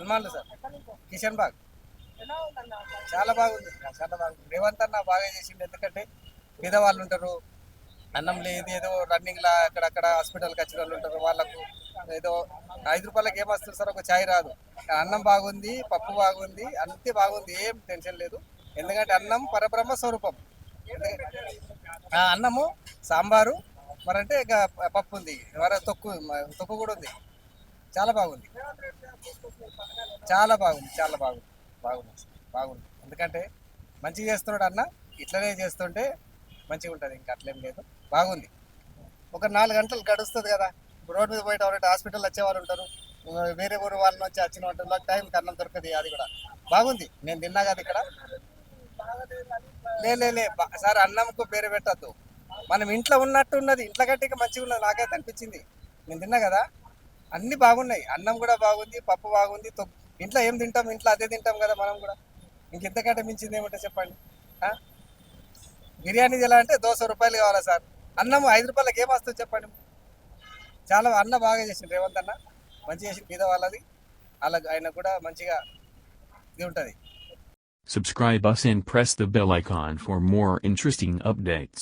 హనుమాన్లు sir, Kishan బాగ్. చాలా బాగుంది, చాలా బాగుంది. రేవంత్ అన్న బాగా చేసిండు. ఎందుకంటే పేదవాళ్ళు ఉంటారు, అన్నం లేదు, ఏదో రన్నింగ్ లా అక్కడక్కడ హాస్పిటల్కి వచ్చిన వాళ్ళు ఉంటారు, వాళ్ళకు ఏదో 5 రూపాయలకి ఏం వస్తుంది సార్, ఒక ఛాయ్ రాదు. అన్నం బాగుంది, పప్పు బాగుంది, అంతే బాగుంది, ఏం టెన్షన్ లేదు. ఎందుకంటే అన్నం పరబ్రహ్మ స్వరూపం. అన్నము, సాంబారు, మరంటే ఇక పప్పు ఉంది, మరి తొక్కు, తొక్కు కూడా ఉంది. చాలా బాగుంది, చాలా బాగుంది, చాలా బాగుంది, బాగుంది, బాగుంది. ఎందుకంటే మంచిగా చేస్తున్నాడు అన్న, ఇట్లనే చేస్తుంటే మంచిగా ఉంటుంది, ఇంకా అట్లేం లేదు. బాగుంది. ఒక 4 గంటలు గడుస్తుంది కదా. రోడ్ మీద పోయేటప్పుడు హాస్పిటల్ వచ్చే వాళ్ళు ఉంటారు, వేరే ఊరు వాళ్ళ నుంచి వచ్చిన వాళ్ళకి టైంకి అన్నం దొరకదు. అది కూడా బాగుంది. నేను తిన్నా కదా ఇక్కడ. లే సార్, అన్నంకు పేరు పెట్టద్దు. మనం ఇంట్లో ఉన్నట్టు ఉన్నది, ఇంట్లో గట్టిగా మంచిగా ఉన్నది, నాకైతే అనిపించింది. నేను తిన్నా కదా, అన్ని బాగున్నాయి. అన్నం కూడా బాగుంది, పప్పు బాగుంది. ఇంట్లో ఏం తింటాం, ఇంట్లో అదే తింటాం కదా మనం కూడా. ఇంకెంతకంటే మించింది ఏమంటే చెప్పండి. ఆ? బిర్యానీ ఎలా అంటే 200 రూపాయలు కావాలా సార్? అన్నం 5 రూపాయలకి ఏం వస్తుంది చెప్పండి. చాలా అన్న బాగా చేసింది రేవంత్ అన్న, మంచిగా చేసి మీద వాళ్ళది. అలా ఆయన కూడా మంచిగా ఇది ఉంటుంది. Subscribe us and press the bell icon for more interesting updates.